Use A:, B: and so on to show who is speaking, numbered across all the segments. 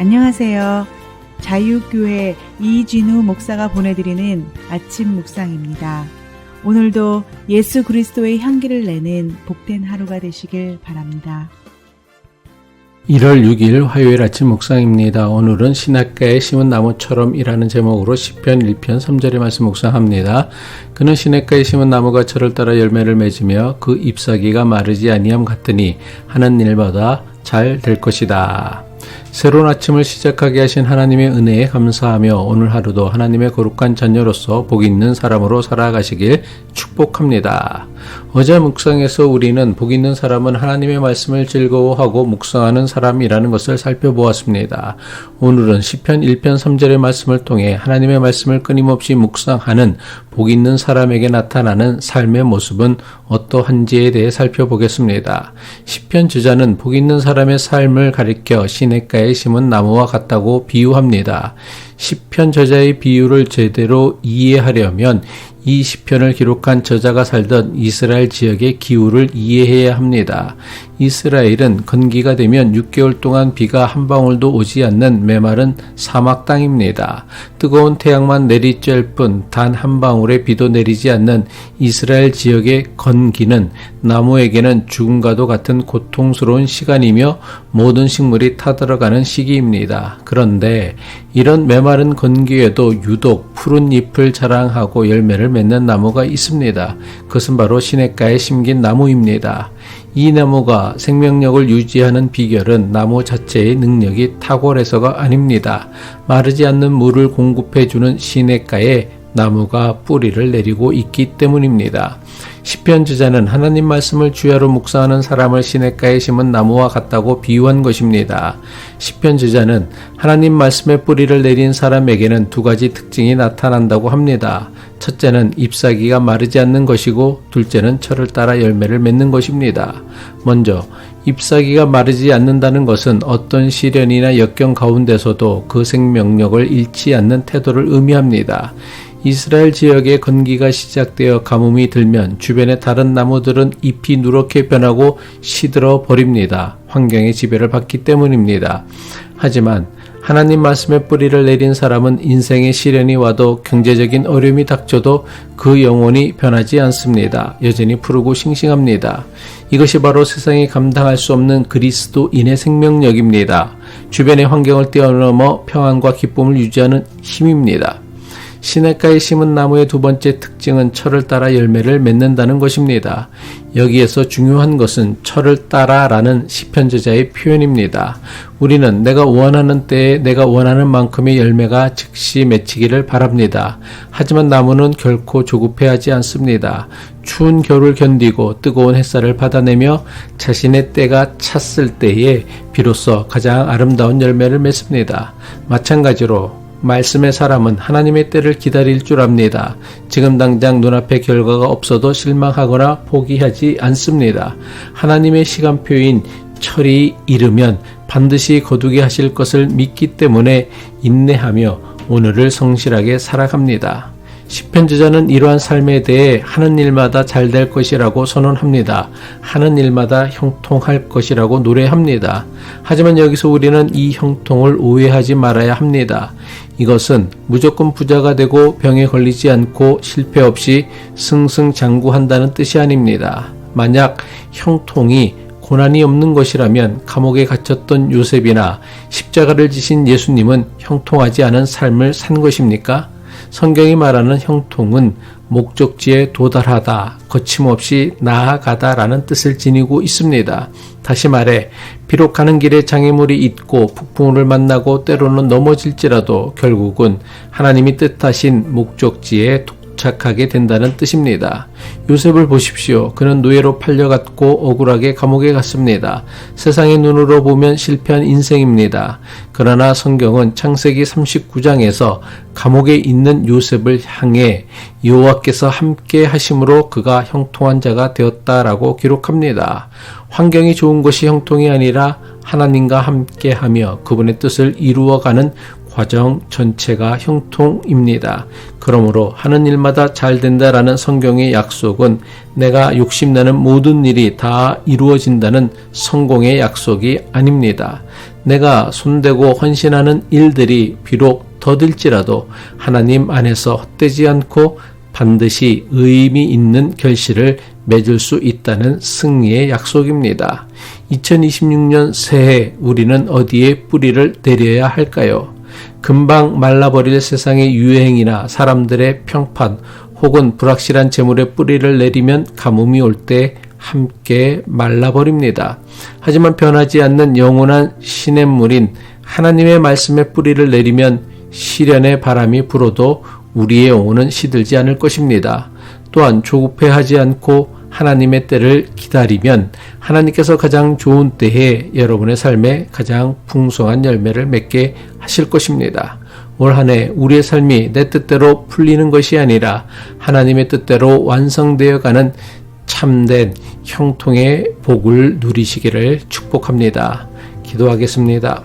A: 안녕하세요. 자유교회 이진우 목사가 보내드리는 아침 묵상입니다. 오늘도 예수 그리스도의 향기를 내는 복된 하루가 되시길 바랍니다.
B: 1월 6일 화요일 아침 묵상입니다. 오늘은 시냇가에 심은 나무처럼 이라는 제목으로 시편 1편 3절의 말씀 묵상합니다. 그는 시냇가에 심은 나무가 철을 따라 열매를 맺으며 그 잎사귀가 마르지 아니함 같으니 하는 일마다 잘 될 것이다. 새로운 아침을 시작하게 하신 하나님의 은혜에 감사하며 오늘 하루도 하나님의 거룩한 자녀로서 복 있는 사람으로 살아가시길 축복합니다. 어제 묵상에서 우리는 복 있는 사람은 하나님의 말씀을 즐거워하고 묵상하는 사람이라는 것을 살펴보았습니다. 오늘은 시편 1편 3절의 말씀을 통해 하나님의 말씀을 끊임없이 묵상하는 복 있는 사람에게 나타나는 삶의 모습은 어떠한지에 대해 살펴보겠습니다. 시편 저자는 복 있는 사람의 삶을 가리켜 시냇가에 심은 나무와 같다고 비유합니다. 시편 저자의 비유를 제대로 이해하려면 이 시편을 기록한 저자가 살던 이스라엘 지역의 기후를 이해해야 합니다. 이스라엘은 건기가 되면 6개월 동안 비가 한 방울도 오지 않는 메마른 사막 땅입니다. 뜨거운 태양만 내리쬐을 뿐 단 한 방울의 비도 내리지 않는 이스라엘 지역의 건기는 나무에게는 죽음과도 같은 고통스러운 시간이며 모든 식물이 타들어가는 시기입니다. 그런데 이런 메마른 건기에도 유독 푸른 잎을 자랑하고 열매를 맺는 나무가 있습니다. 그것은 바로 시냇가에 심긴 나무입니다. 이 나무가 생명력을 유지하는 비결은 나무 자체의 능력이 탁월해서가 아닙니다. 마르지 않는 물을 공급해주는 시냇가에 나무가 뿌리를 내리고 있기 때문입니다. 시편 저자는 하나님 말씀을 주야로 묵상하는 사람을 시냇가에 심은 나무와 같다고 비유한 것입니다. 시편 저자는 하나님 말씀에 뿌리를 내린 사람에게는 두 가지 특징이 나타난다고 합니다. 첫째는 잎사귀가 마르지 않는 것이고 둘째는 철을 따라 열매를 맺는 것입니다. 먼저 잎사귀가 마르지 않는다는 것은 어떤 시련이나 역경 가운데서도 그 생명력을 잃지 않는 태도를 의미합니다. 이스라엘 지역의 건기가 시작되어 가뭄이 들면 주변의 다른 나무들은 잎이 누렇게 변하고 시들어 버립니다. 환경의 지배를 받기 때문입니다. 하지만 하나님 말씀의 뿌리를 내린 사람은 인생의 시련이 와도 경제적인 어려움이 닥쳐도 그 영혼이 변하지 않습니다. 여전히 푸르고 싱싱합니다. 이것이 바로 세상이 감당할 수 없는 그리스도인의 생명력입니다. 주변의 환경을 뛰어넘어 평안과 기쁨을 유지하는 힘입니다. 시냇가에 심은 나무의 두 번째 특징은 철을 따라 열매를 맺는다는 것입니다. 여기에서 중요한 것은 철을 따라라는 시편 저자의 표현입니다. 우리는 내가 원하는 때에 내가 원하는 만큼의 열매가 즉시 맺히기를 바랍니다. 하지만 나무는 결코 조급해하지 않습니다. 추운 겨울을 견디고 뜨거운 햇살을 받아내며 자신의 때가 찼을 때에 비로소 가장 아름다운 열매를 맺습니다. 마찬가지로 말씀의 사람은 하나님의 때를 기다릴 줄 압니다. 지금 당장 눈앞에 결과가 없어도 실망하거나 포기하지 않습니다. 하나님의 시간표인 철이 이르면 반드시 거두게 하실 것을 믿기 때문에 인내하며 오늘을 성실하게 살아갑니다. 시편 저자는 이러한 삶에 대해 하는 일마다 잘 될 것이라고 선언합니다. 하는 일마다 형통할 것이라고 노래합니다. 하지만 여기서 우리는 이 형통을 오해하지 말아야 합니다. 이것은 무조건 부자가 되고 병에 걸리지 않고 실패 없이 승승장구한다는 뜻이 아닙니다. 만약 형통이 고난이 없는 것이라면 감옥에 갇혔던 요셉이나 십자가를 지신 예수님은 형통하지 않은 삶을 산 것입니까? 성경이 말하는 형통은 목적지에 도달하다, 거침없이 나아가다라는 뜻을 지니고 있습니다. 다시 말해 비록 가는 길에 장애물이 있고 폭풍우를 만나고 때로는 넘어질지라도 결국은 하나님이 뜻하신 목적지에 도착하게 된다는 뜻입니다. 요셉을 보십시오. 그는 노예로 팔려갔고 억울하게 감옥에 갔습니다. 세상의 눈으로 보면 실패한 인생입니다. 그러나 성경은 창세기 39장에서 감옥에 있는 요셉을 향해 여호와께서 함께 하심으로 그가 형통한 자가 되었다라고 기록합니다. 환경이 좋은 것이 형통이 아니라 하나님과 함께하며 그분의 뜻을 이루어가는 과정 전체가 형통입니다. 그러므로 하는 일마다 잘 된다라는 성경의 약속은 내가 욕심내는 모든 일이 다 이루어진다는 성공의 약속이 아닙니다. 내가 손대고 헌신하는 일들이 비록 더딜지라도 하나님 안에서 헛되지 않고 반드시 의미 있는 결실을 맺을 수 있다는 승리의 약속입니다. 2026년 새해 우리는 어디에 뿌리를 내려야 할까요? 금방 말라버릴 세상의 유행이나 사람들의 평판 혹은 불확실한 재물에 뿌리를 내리면 가뭄이 올 때 함께 말라버립니다. 하지만 변하지 않는 영원한 시냇물인 하나님의 말씀에 뿌리를 내리면 시련의 바람이 불어도 우리의 영혼은 시들지 않을 것입니다. 또한 조급해하지 않고 하나님의 때를 기다리면 하나님께서 가장 좋은 때에 여러분의 삶에 가장 풍성한 열매를 맺게 하실 것입니다. 올 한 해 우리의 삶이 내 뜻대로 풀리는 것이 아니라 하나님의 뜻대로 완성되어 가는 참된 형통의 복을 누리시기를 축복합니다. 기도하겠습니다.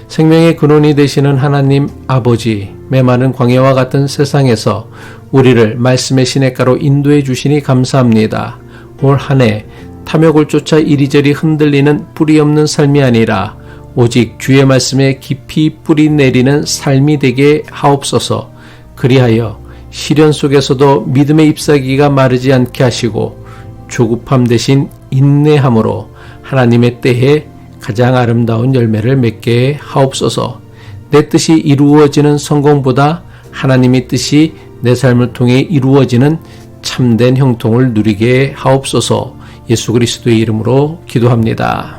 B: 생명의 근원이 되시는 하나님 아버지, 메마른 광야와 같은 세상에서 우리를 말씀의 시냇가로 인도해 주시니 감사합니다. 올 한 해 탐욕을 쫓아 이리저리 흔들리는 뿌리 없는 삶이 아니라 오직 주의 말씀에 깊이 뿌리 내리는 삶이 되게 하옵소서. 그리하여 시련 속에서도 믿음의 잎사귀가 마르지 않게 하시고 조급함 대신 인내함으로 하나님의 때에 가장 아름다운 열매를 맺게 하옵소서. 내 뜻이 이루어지는 성공보다 하나님의 뜻이 내 삶을 통해 이루어지는 참된 형통을 누리게 하옵소서. 예수 그리스도의 이름으로 기도합니다.